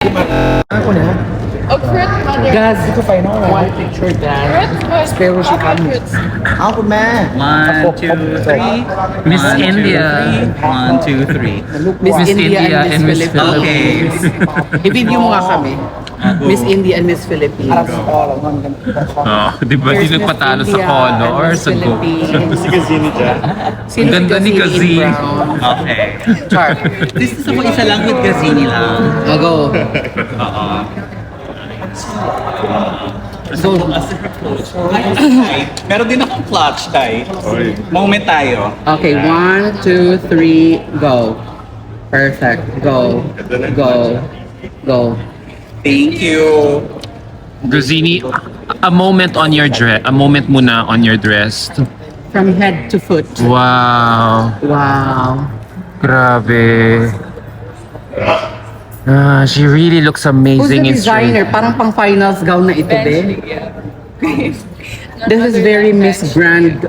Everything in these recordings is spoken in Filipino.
Ako na. Oh, fruit mother. Gaz, ito pa yun. One picture, Gaz. Fruit was Pero si kami. fruits. Ako, ma. 1, 2, 3. Miss 1, 2, India. 3. 1, 2, 3. Miss India and Miss Okay. I-video mo nga kami. Miss India and Miss Philippines. Oh, di ba di nagpatalo sa color sa go? Si Gazini dyan. Sino Ang ganda ni Gazini. Okay. Char. This is ako isa lang with Gazini lang. Go. Oo. So, Meron din akong clutch, Tay. Moment tayo. okay, 1, 2, 3, go. Perfect. Go. Go. Go. Thank you. Gazini, a moment on your dress. A moment muna on your dress. From head to foot. Wow. Wow. Grabe. She really looks Who's amazing the in straight. designer? Parang pang finals gown na ito, Eventually, din. yeah. This is very Miss Grand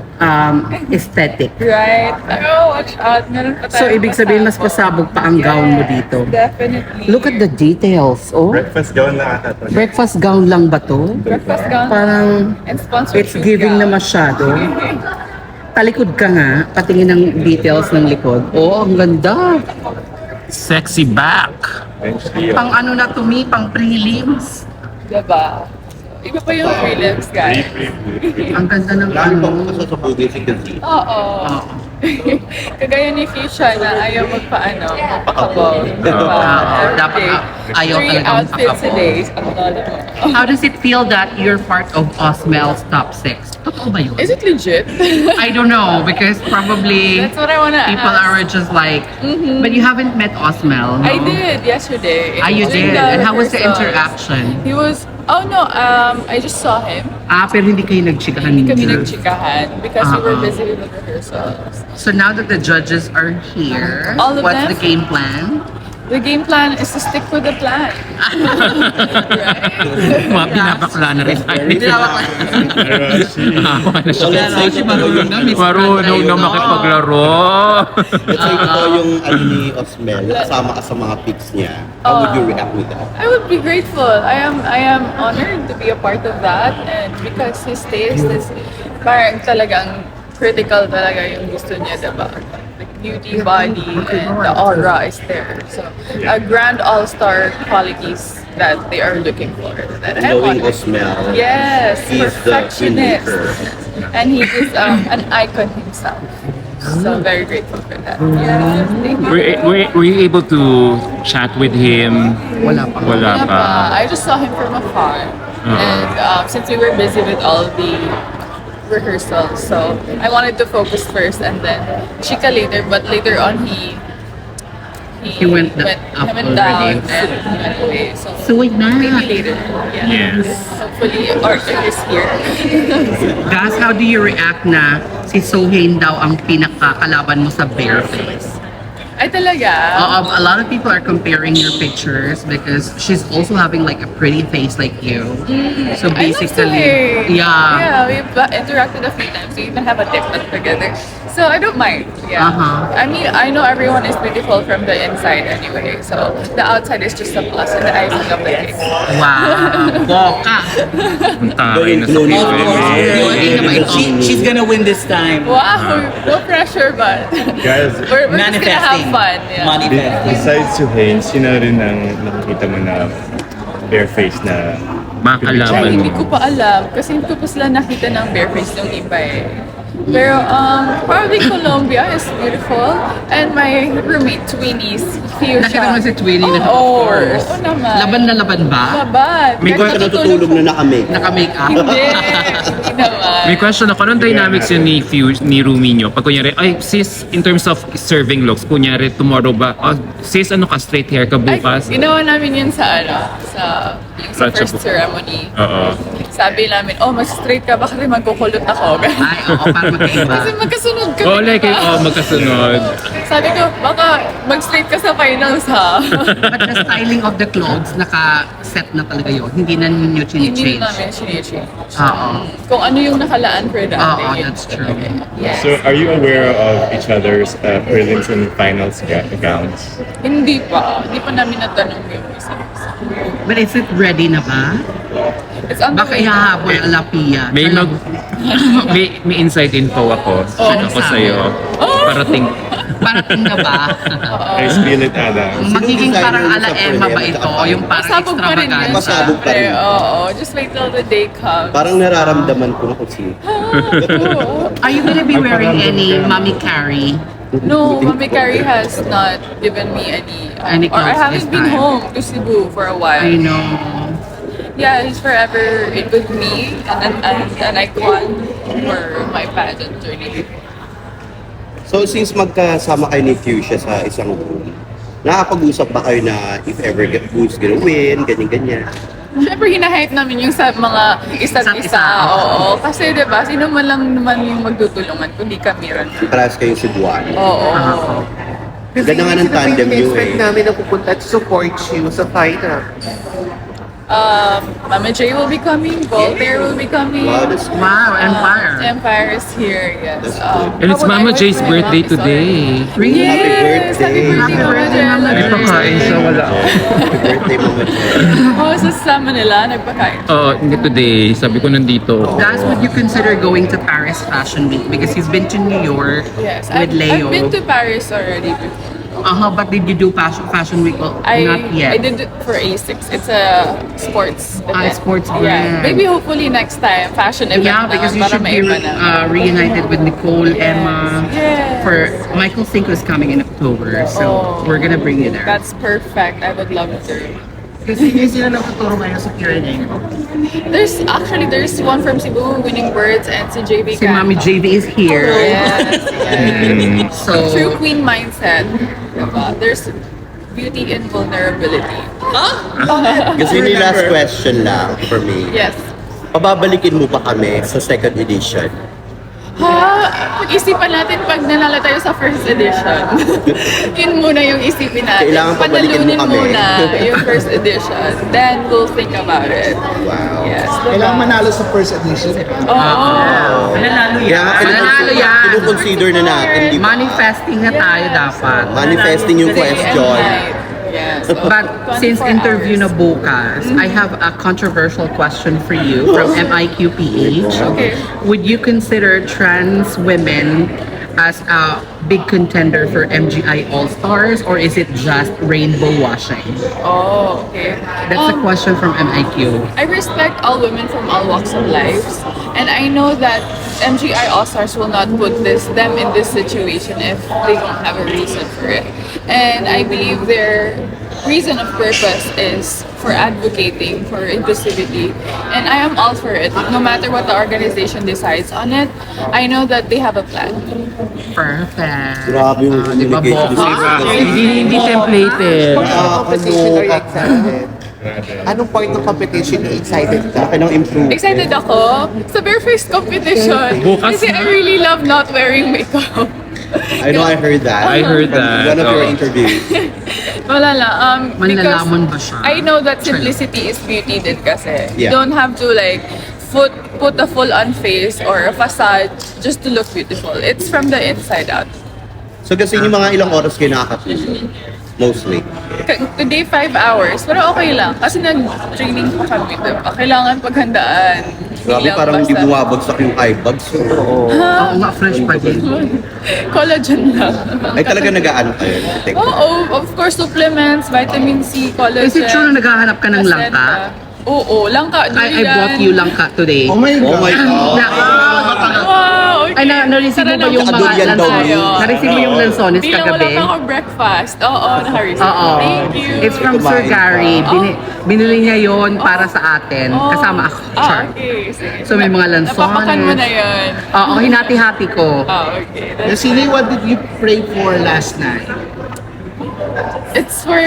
aesthetic. Right? Oh, watch out. Meron pa So, tayong ibig sabihin, mas pasabog pa ang gown mo dito. Definitely. Look at the details. Oh, Breakfast gown na ata to. breakfast gown lang ba to? breakfast gown. Parang And sponsored it's shoes giving na gown. masyado. Talikod ka nga, patingin ng details ng likod. Oh, ang ganda. Sexy back. Pang ano na to me, pang prelims. Diba? Iba pa yung prelims, guys. Ang ganda ng ano. Sa bugay si Gazini. Oo. Kagaya ni Fuchsia na ayaw magpakabog. Diba? dapat ayaw 3 talagang outfits a pakabog. day. Ang lolo mo. How does it feel that you're part of Osmel's top 6? Totoo ba yun? Is it legit? I don't know because probably That's what I wanna people ask. are just like, but you haven't met Osmel, no? I did yesterday. You During did? And how was the rehearsals. interaction? He was, I just saw him. Pero hindi kayo nagchikahan Hindi kami ninyo. nagchikahan because we were busy with the rehearsals. So now that the judges are here, All of what's them? the game plan? The game plan is to stick with the plan. Mga pinapakla na rin tayo. So let's say si marunong na. Miss Marunong na makipaglaro. Let's say ito yung ano ni Osmel, kasama ka sa mga pics niya. How would you react with that? I would be grateful. I am honored to be a part of that, and because his taste is parang talagang critical talaga yung gusto niya, diba? The beauty, body, and the aura is there. So, a grand all-star qualities that they are looking for. That I Knowing want. Osmel, Yes, he's the perfectionist. filmmaker. And he is an icon himself. So I'm very grateful for that. Yeah, thank you. Were you able to chat with him? Wala pa. Wala Yeah, pa. I just saw him from afar. And since we were busy with all the rehearsals, so I wanted to focus first and then chika later, but later on he went up went down already. and he went away. So Suwag na. maybe later. Yeah. Yes. Hopefully Arthur is here. Guys, how do you react na si Sohain daw ang pinakakalaban mo sa Bareface? Ay talaga? A lot of people are comparing your pictures because she's also having like a pretty face like you. So I love Sohain. basically, Yeah, we've interacted a few times. We even have a TikTok together. So I don't mind. Yeah. I mean, I know everyone is beautiful from the inside anyway. So the outside is just a plus and the icing of the cake. Wow, boka. Ang taray na sa Cloning Of course, Pilipinas. she's gonna win this time. Wow, no pressure, but Guys, we're just gonna have fun. Yeah. Manifesting. besides to Haynes, sino rin ang nakikita mo na bare-face na Ay, Makalaban hindi mo. ko pa alam. Kasi hindi ko pa sila nakita ng bareface nung iba eh. Pero probably Colombia is beautiful. And my roommate, Tweenie's, Fuchsia. Nakita mo si Twinnie na, of Oo, course. oo naman. Laban na laban ba? Laban. may Kahit ka natutulog na naka-make. Naka-make up? Hindi. Hindi naman. May question ako, anong dynamics yun ni Rumi nyo? Pag kunyari, ay sis, in terms of serving looks, kunyari tomorrow ba, sis ano ka, straight hair ka Ay, bukas? ginawa namin yun sa sa yung sa Such a first book. ceremony. Oo. Sabi namin, mag-straight ka ba kasi magkukulot ako. Ay, oo, para magkaiba. Kasi magkasunod kami. Oh, like, diba? magkasunod. Sabi ko, baka mag-straight ka sa finals ha. But the styling of the clothes, naka-set na talaga yun. Hindi na ninyo Hindi change. namin sinechange. Oo. Kung ano yung nakalaan for that Oo, day. that's true. Yes. So, are you aware of each other's prelims and finals gowns? Hindi pa. Hindi pa namin natanong yung isa. But is it ready na ba? It's on the Baka way. ihahabol ang lapia. May may inside info ako. Send ako sabi? sa'yo. Parating. Parating na ba? I spill it, Ada. Magiging designer parang mo ala sa Emma ba Prelims ito? at Yung parang Pasabog pa rin yun. extravaganza. Pasabog pa rin. Oo. Just wait till the day comes. Parang nararamdaman ko na kung sino. Are you gonna be wearing any Mommy Carrie? No, Mami Carrie has not given me Any or I clothes this haven't been time? home to Cebu for a while. I know. Yeah, he's forever with me and an icon for my pageant journey. So since magkasama kayo ni Fuchsia sa isang room, nakapag-usap ba kayo na if ever who's gonna win, ganyan-ganyan? Siyempre, hinahype namin yung sa mga isa't Isa't isa. isa, Oo. Kasi diba, sino man lang naman yung magtutulungan kundi kami rin. Parehas kayong Cebuano. Oo. Ganda nga ng tandem nyo eh. namin na pupunta to support you sa final. Mama J will be coming, Voltaire will be coming. Wow, that's Wow, Empire. Empire is here, yes. And it's Mama J's birthday today. Really? Yes! Happy birthday, Mama J! I love May you. pakain siya, wala ako. Happy birthday, Mama Jen. Oo, sasama nila, nagpakain. Oo, hindi today. Sabi ko nandito. Guys, would you consider going to Paris Fashion Week? Because he's been to New York Yes, with I've Leo. been to Paris already before. But did you do Fashion Week? Well, not yet. I did it for A6. It's a sports event. sports Yeah, brand. maybe hopefully next time, fashion event Yeah, na, because you para should be maiba na. reunited with Nicole, Emma. Yes. For Michael Cinco is coming in October, so Oh. we're gonna bring you there. That's perfect. I would love to. Kasi hindi sila nakaturo ngayon sa Q&A. There's one from Cebu, Winning Birds, and si JV Si Mami JV is here. Yes, yes. So, True queen mindset. Diba? There's beauty in vulnerability. Kasi ni last question lang for me. Yes. Pababalikin mo ba kami sa second edition? Pag-isipan natin pag nanalo tayo sa first edition. Yun muna yung isipin natin. Kailangan pabalikin mo Panalunin kami. muna yung first edition. Then we'll think about it. Wow. Yes. Kailangan manalo sa first edition. Oo. mananalo Kaya nga Mananalo yan. kinukonsider na natin, di ba? Manifesting na tayo dapat. Manifesting yung question. Yes. But since 24 interview na hours. bukas, I have a controversial question for you from MIQPH. Okay. Would you consider trans women as a big contender for MGI All-Stars, or is it just rainbow washing? Oh, okay. That's a question from MIQ. I respect all women from all walks of life, and I know that MGI All-Stars will not put them in this situation if they don't have a reason for it. And I believe their reason of purpose is for advocating for inclusivity, and I am all for it. No matter what the organization decides on it, I know that they have a plan. Perfect. Grabe yung Di ba, communication Boka? skills kasi. Hindi templated. Competition, are you excited? Anong part ng competition na excited ka? Laki ng improvement. Excited ako sa Barefaced competition Bukas kasi I really love not wearing makeup. I know, I heard that. I heard From that. one of your Oh. interviews. Wala lang. Because Manlalamon ba siya? I know that simplicity is beauty din kasi. You Yeah. don't have to like put a full-on face or a facade just to look beautiful. It's from the inside out. So kasi yung mga ilang oras kayo nakakapusok? Mostly. Today, 5 hours. Pero okay lang. Kasi nag-training pa kami. Diba? Kailangan paghandaan. Grabe, lang parang hindi basta- bumabagsak yung eye bags. Oo nga, fresh pa din. Collagen lang. Ay talaga nag-aano kayo? Take- Oo, of course, supplements, vitamin C, collagen. Is it true na naghahanap ka ng langka? placenta. Oo, langka. I bought you langka today. Oh my Oh my God. Wow! Okay. Ay, na-receive mo ba yung Tsaka mga durian daw lansones? yun. Na-receive mo yung lansones Bilang wala kagabi? pa ako breakfast. Oo, naka-receive. Oo. Thank you. It's from Sir Kumain Gary. ka. Binili niya yon para sa atin. Oh. Kasama ako. Char. Okay. Sige. So may mga lansones. Napapakan mo na yun. Oo, hinati-hati ko. Okay. That's Nasili, what did you pray for last night? It's for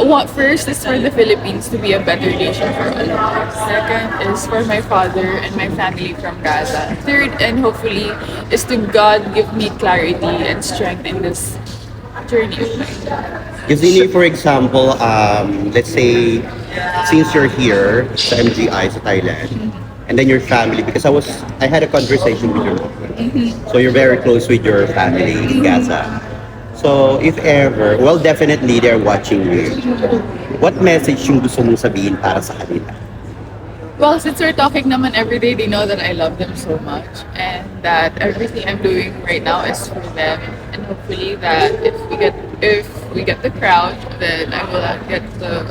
what first is for the Philippines to be a better nation for all of us. Second is for my father and my family from Gaza. Third and hopefully is to God give me clarity and strength in this journey of mine. Gazini, for example, let's say, since you're here sa MGI sa Thailand, and then your family, because I had a conversation with your mom. So you're very close with your family in Gaza. So if ever, well, definitely they're watching you. What message yung gusto mong sabihin para sa kanila? Well, since we're talking naman every day, they know that I love them so much and that everything I'm doing right now is for them. And hopefully that if we get the crowd, then I will get the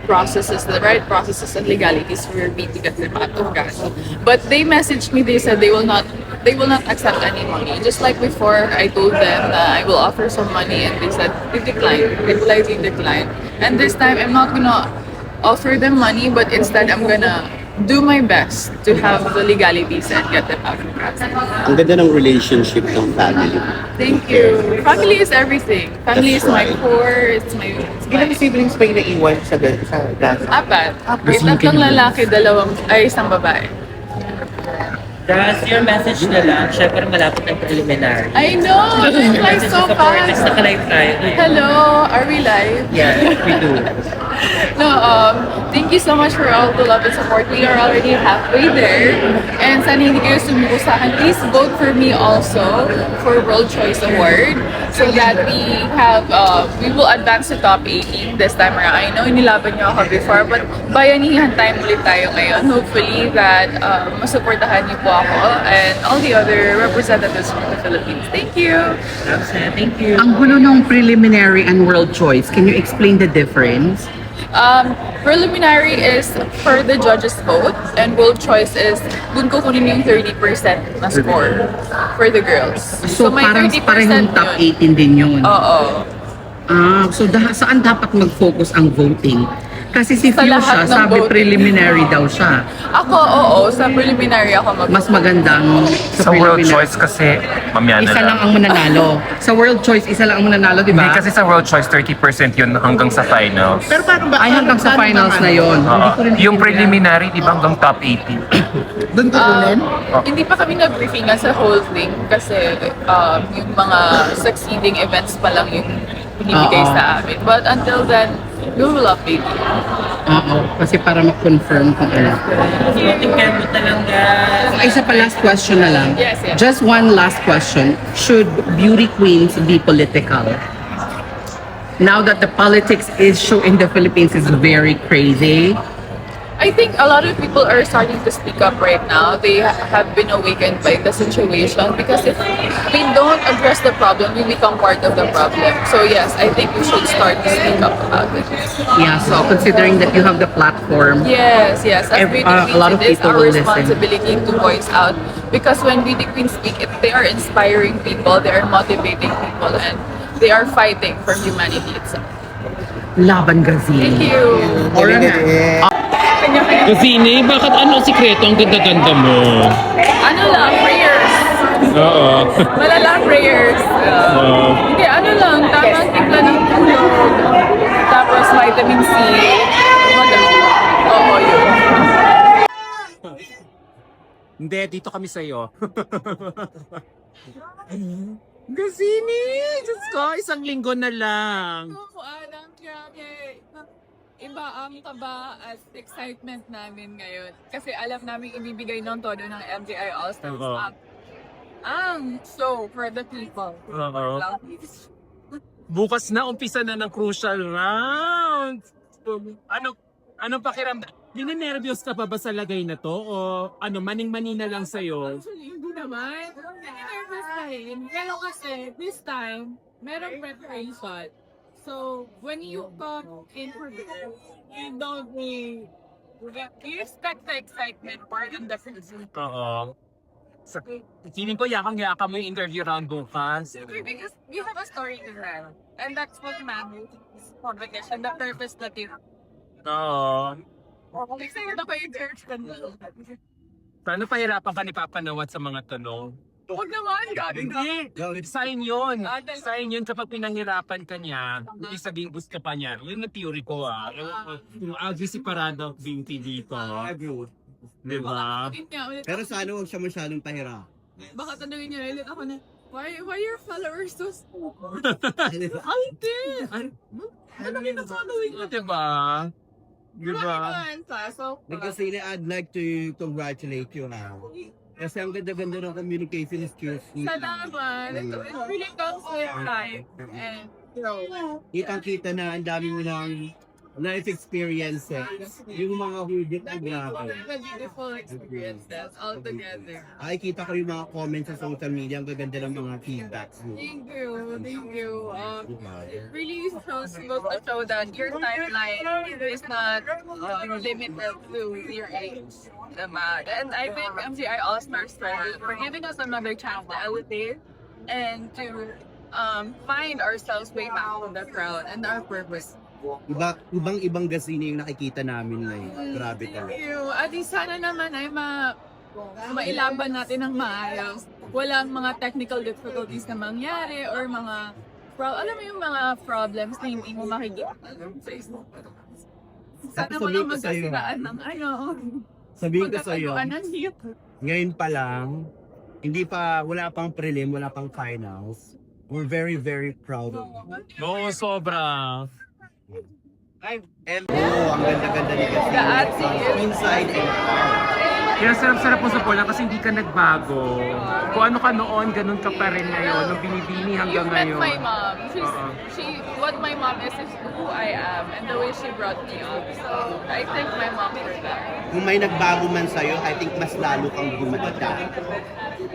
right processes and legalities for me to get them out of Gaza. But they messaged me, they said they will not accept any money. Just like before, I told them that I will offer some money and they said they declined. They politely declined. And this time, I'm not gonna offer them money, but instead I'm gonna do my best to have the legalities and get them out of Gaza. Ang ganda ng relationship ng family. Thank you. Family is everything. Family That's is my right. core. It's my Ilang siblings pa yung naiwan sa Gaza? apat. May tatlong lalaki, isang babae. That's your message na lang. Siyempre malapit ng preliminary. I know! It's like so fast. Naka-live tayo. Hello! Are we live? Yeah, we do. No, thank you so much for all the love and support. We are already halfway there. And sana hindi kayo sumuko sa akin. Please vote for me also for World Choice Award so that we will advance to top 18 this time around. I know inilaban niyo ako before, but bayanihan time ulit tayo ngayon. Hopefully that masuportahan niyo po ako and all the other representatives from the Philippines. Thank you! Thank you. Ang gulo ng preliminary and world choice. Can you explain the difference? Preliminary is for the judges' vote, and world choice is dun ko kunin yung 30% na score for the girls. So, may parang 30% parehong top yun. 18 din yun. Oo. So saan dapat mag-focus ang voting? Kasi si Sa lahat Fuchsia, ng sabi voting. preliminary daw siya. Ako, oo. Sa preliminary ako Mas magandang Sa world preliminary. choice kasi, mamaya na Isa lang ang mananalo. Sa world choice, isa lang ang mananalo, di Hindi ba? kasi sa world choice, 30% yun hanggang sa finals. Pero paano ba? Ay, hanggang sa finals na yon. Yung preliminary, di ba hanggang top 18? Doon tutunin? Hindi pa kami nag-briefing sa whole thing kasi yung mga succeeding events pa lang yung binibigay Oo. sa amin. But until then, we will update you. Oo, kasi para ma-confirm kung ano. Tingnan mo talaga. Ay, isa pa last question na lang. Yes, yes. Just one last question. Should beauty queens be political? Now that the politics issue in the Philippines is very crazy, I think a lot of people are starting to speak up right now. They have been awakened by the situation because if we don't address the problem, we become part of the problem. So yes, I think we should start to speak up about it. yeah, so considering that you have the platform, Yes, yes. As beauty a lot of queens, it is people our will listen. responsibility to voice out because when beauty queens speak, they are inspiring people, they are motivating people, and they are fighting for humanity itself. laban Gazini. Thank you. Galing na rin. Gazini, bakit ano ang sikreto? Ang ganda-ganda mo. Ano lang, prayers. Oo. Malala prayers. Hindi, ano lang, tamang timpla ng tulog. Tapos vitamin C. Oo, yun. Hindi, dito kami sa'yo. Gazini! Diyos ko, isang linggo na lang. Adam, grabe. Iba ang taba at excitement namin ngayon. Kasi alam namin ibibigay ng todo ng MGI All-Stars Oo. Up. Ang show for the people. Oo. Bukas na, umpisa na ng crucial round. Anong pakiramdam? Ninenervyos ka pa ba sa lagay na to? O maning-mani na lang sa'yo? Actually, hindi naman. Nervous tayo. Pero kasi, this time, merong preparation. So, when you come in for this, you don't need... You expect the excitement more than the physical. Oo. Feeling ko yakang-yaka mo yung interview round bukas. Because we have a story to tell. And that's what matters. Competition, the purpose that you have. Oo. Excited ako yung church ka na. Paano pahirapan ka ni Papa Nawat sa mga tanong? Huwag naman, gabi ka. Hindi. Sign yun. Sign yun kapag pinanghirapan ka niya, hindi sabihin gusto ka pa niya. Yun ang theory ko Yung ugly si Parado beauty dito. Diba? Pero sana huwag siya masyadong pahira. Baka tanungin niya ulit ako na, why your followers so small? Hindi. Ano yung following mo? Diba? Diba? Kasi I'd like to congratulate you now. Kasi ang ganda-ganda ng communication skills niyo. Salamat. It really comes with life. And, Kitang-kita na ang dami mo ng life experiences. Yung mga hudit ang grabe. a beautiful experiences all together. Ay, kita ko yung mga comments sa social media. Ang gaganda ng mga feedbacks mo. Thank you. It really goes to show that your timeline is not limited to your age. And I think MGI All-Stars for giving us another chance to elevate and to find ourselves way back from the crowd and our purpose. Ibang gasini yung nakikita namin ngayon. Grabe Thank talaga. you. At sana naman ay mailaban natin ng maayos. Walang mga technical difficulties na mangyari or mga alam mo yung mga problems na hindi mo makikita sa Facebook. Sana walang magkasiraan ng Sabihin ko sa'yo, magkakayuan ng hit. ngayon pa lang, wala pang prelim, wala pang finals. We're very, very proud of you. Oo, sobra. Oo, ang ganda-ganda ni Gasini. The Atsi is Inside and out. Kaya sarap-sarap mo sa Pola kasi hindi ka nagbago. Kung ano ka noon, ganun ka pa rin ngayon. Nung binibini hanggang You've met ngayon. my mom. Oo. What my mom is who I am and the way she brought me up. So I thank my mom for that. Kung may nagbago man sa'yo, I think mas lalo kang gumanda.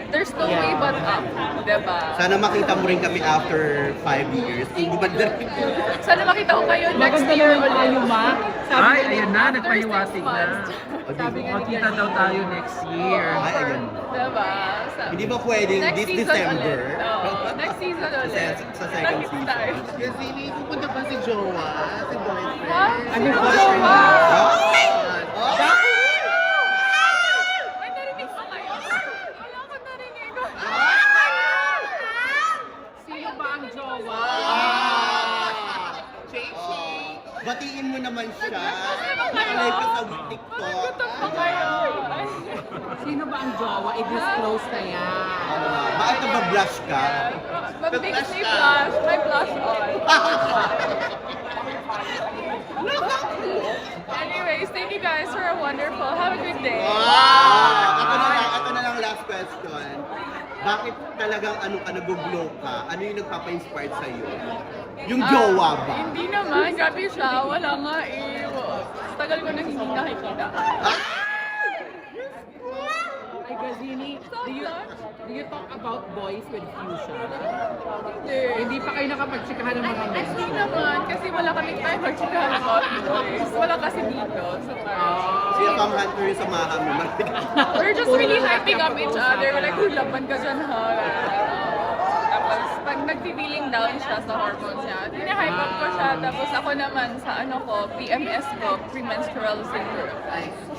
There's no way but up, diba? Sana makita mo rin kami after 5 years. Kung gumanda rin. Sana makita ko kayo next year ulit. Ay, ayun na, nagpahiwatig na. Sabi nga Makita daw tayo next year. Ay, ayun. Diba? Hindi ba pwedeng Next this season December? ulit. Oo, next season ulit. Sa second Nakita season. tayo. Gasini, pupunta pa si Jowa, si boyfriend. What? Ano ba? May narinig ba kayo? Wala ko narinig. Sino ba ang jowa? Batiin mo naman siya. Nalay ka sa TikTok. Gutom pa kayo. Sino ba ang jowa? I-disclose na yan. Bakit nabablush ka? Mag-mix may blush. May blush on. Anyways, thank you guys for a wonderful. Have a good day. Ako na lang last question. Bakit talagang nag-glow ka? Ano yung nagpapa-inspire sa'yo? Yung jowa ba? Hindi naman. Grabe siya. Wala nga eh. Tagal ko nang hindi nakikita. Ay, Gazini, do you talk about boys with fusion? Hindi. Hindi pa kayo nakapagtsikahan ng mga men. Hindi naman. Kasi wala kaming time mag-chikahan about boys. Wala kasi dito. So parang... Sino pang hunter yung samahan mo? We're just really hyping up each other. We're like, laban ka dyan ha. Tapos, pag nag-feeling down siya sa hormones niya, hype up ko siya. Tapos ako naman sa PMS ko, premenstrual syndrome.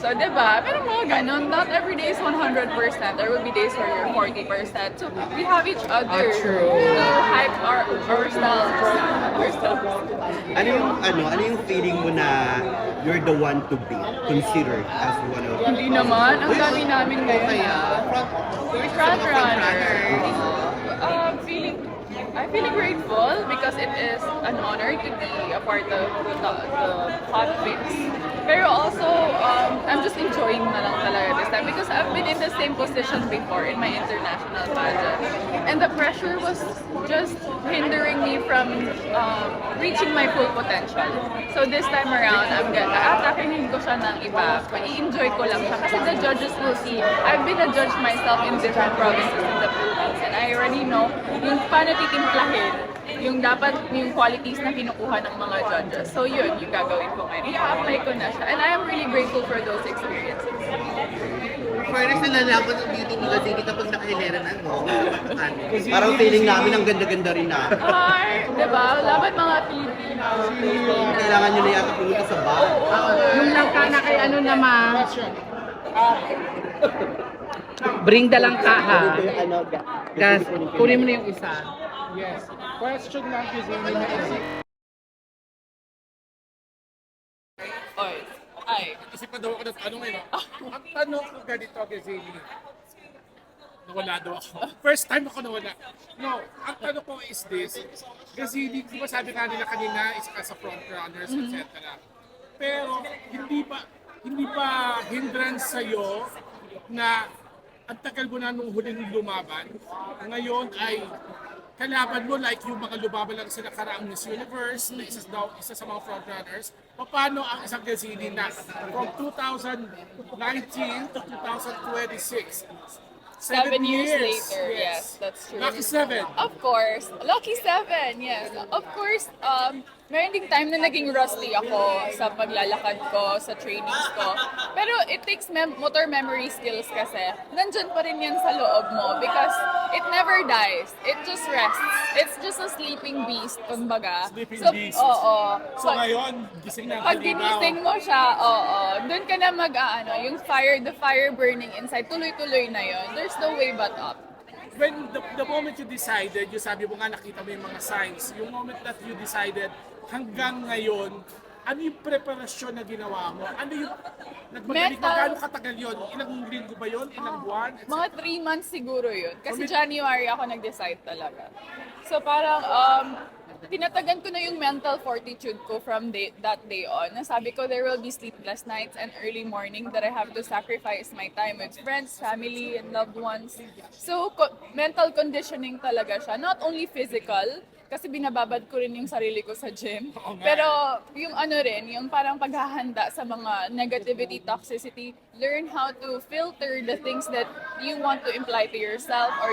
So, diba? Pero mga ganun, not every day is 100%. There will be days where you're 40%. So, we have each other to hype ourselves. Ano yung feeling mo na you're the one to be considered as one of Hindi naman. Ang dami namin ngayon. Front runner. I'm feeling grateful because it is an honor to be a part of the Hot Fix. Pero also, I'm just enjoying na lang talaga this time because I've been in the same position before in my international pageant. And the pressure was just hindering me from reaching my full potential. So this time around, aatakihin ko siya ng iba. I-enjoy ko lang siya. Kasi the judges will see, I've been a judge myself in different provinces in the Philippines. And I already know yung paano titimplahin yung qualities na kinukuha ng mga judges. So yun, yung gagawin ko ngayon. I-apply ko na siya. And I am really grateful for those experiences. Fairness na nalaman ng beauty ni Gasini kapag nakahilera na, no? Parang feeling namin ang ganda-ganda rin na. Hi! Diba? Laban mga Pilipino. Kailangan nyo na yata pumunta sa bar. Yung lang ka na kay ano naman. Bring the lang ka, ha? Gas, kunin mo na yung isa. Yes. Question lang, Kizini, na Oy, ay. Isipan daw ako ng tanong eh. No? Ang tanong ko ganito, Kizini. Nawala daw ako. First time ako nawala. No, ang tanong ko is this. Gazini, di ba sabi nga nila kanina, isa ka sa front runners, etc. Pero hindi pa hindrance sa'yo na ang tagal mo na nung huling lumaban. Ngayon ay kalaban mo like yung mga lumaban lang sa nakaraang Miss Universe na isa sa mga front runners. Paano ang isang Gazini na from 2019 to 2026? 7 years later, yes, that's true. Lucky 7. Of course. Lucky 7, yes. Of course, meron ding time na naging rusty ako sa paglalakad ko, sa trainings ko. Pero it takes motor memory skills kasi. Nandyan pa rin yan sa loob mo because it never dies. It just rests. It's just a sleeping beast, kumbaga. Sleeping So, beast. oo. So ngayon, gising na ang Pag halimaw. ginising mo siya, oo, doon ka na yung the fire burning inside, tuloy-tuloy na yon. There's no way but up. When the moment you decided, yung sabi mo nga nakita mo yung mga signs, yung moment that you decided hanggang ngayon, ano yung preparasyon na ginawa mo? Ano yung nagmagaling mo? Mental. Gaano katagal yun? Ilang linggo ba yun? Ilang buwan? Mga 3 months siguro yun. Kasi January ako nag-decide talaga. So parang, tinatagan ko na yung mental fortitude ko from that day on. Nasabi ko, there will be sleepless nights and early morning that I have to sacrifice my time with friends, family, and loved ones. So, mental conditioning talaga siya. Not only physical, kasi binababad ko rin yung sarili ko sa gym. Pero yung yung parang paghahanda sa mga negativity, toxicity, learn how to filter the things that you want to imply to yourself or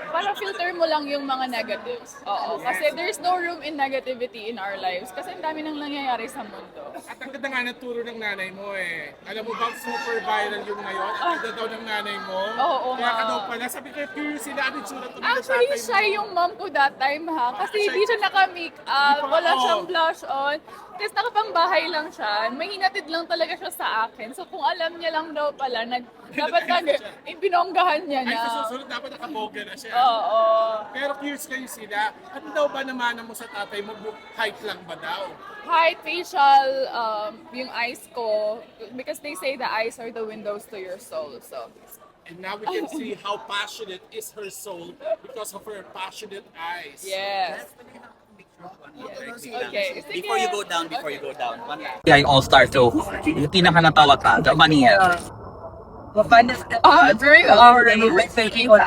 para filter mo lang yung mga negatives. Oo. Kasi there's no room in negativity in our lives. Kasi ang dami nang nangyayari sa mundo. At ang ganda nga ng turo ng nanay mo eh. Alam mo ba, super viral yung ngayon? Ang ganda daw ng nanay mo. Oo Kaya nga. ka daw pala. Sabi ko, curious sila, ano yung tsura to ng Actually, tatay mo? siya yung mom ko that time ha. Kasi hindi siya naka-make up, wala siyang blush on. Tapos nakapangbahay lang siya. May hinatid lang talaga siya sa akin. So kung alam niya lang daw pala, dapat binonggahan niya Ay, na. sa susunod dapat nakaboga na siya. Oo. Pero curious kayo sila, ano daw ba naman mo sa tatay mo? Height lang ba daw? Height, facial, yung eyes ko. Because they say the eyes are the windows to your soul. So, And now we can see how passionate is her soul because of her passionate eyes. yes. Okay. Sige. Before you go down. Yeah, all-star. So, yung pinaka-natawa ka, the funniest. During our thinking on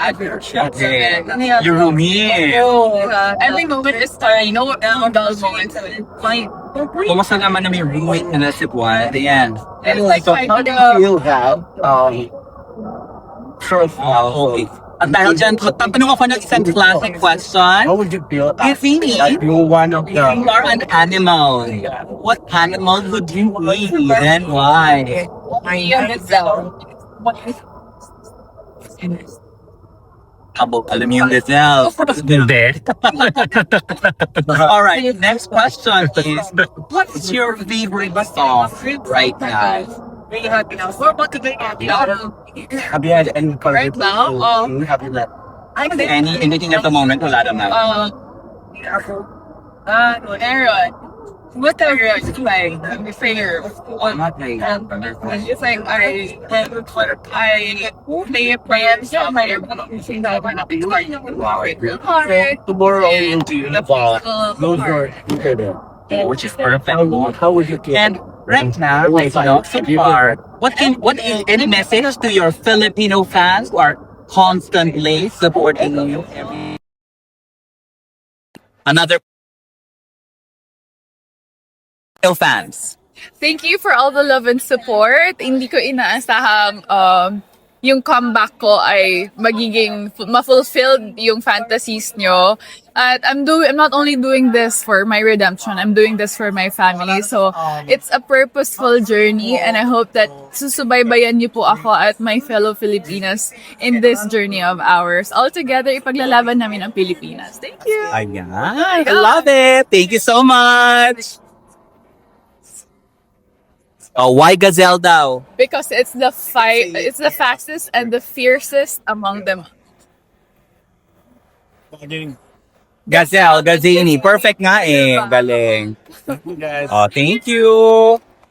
Okay. Your roomie. every moment is fine. No dull moments. Fine. Kumusta naman na may roommate na si Buwan? Ayan. So, How do you feel that? Okay. At dahil dyan, tatanong ako ng isang classic question. How would you feel If ini, that you're one of you are an animal, what animal would you be and why? Kabog, alam mo yung gazelle. Alright, next question is, what is your favorite song right now? Really happy now. We're about to get happy now. Have you had any Right now, have you let Anything at the moment, wala naman. Aaron. What are your like favorite? not like It's like I play friends. tomorrow into the ball. Those are Which is perfect. how would you feel? And right now, so far, what is any message to your Filipino fans who are constantly supporting you? Another fans. Thank you for all the love and support. Hindi ko inaasahang yung comeback ko ay magiging ma-fulfilled yung fantasies nyo. At I'm not only doing this for my redemption, I'm doing this for my family. So, it's a purposeful journey and I hope that susubaybayan niyo po ako at my fellow Filipinas in this journey of ours. All together, ipaglalaban namin ang Pilipinas. Thank you! Ayan. I love it. Thank you so much. Oh, why gazelle daw? Because it's the fastest and the fiercest among them. Gazelle, Gazini. Perfect nga eh. Galing. Guys. Oh, thank you.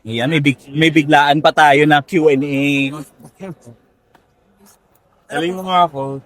Yan, may biglaan pa tayo na Q&A. Galing mo nga ako.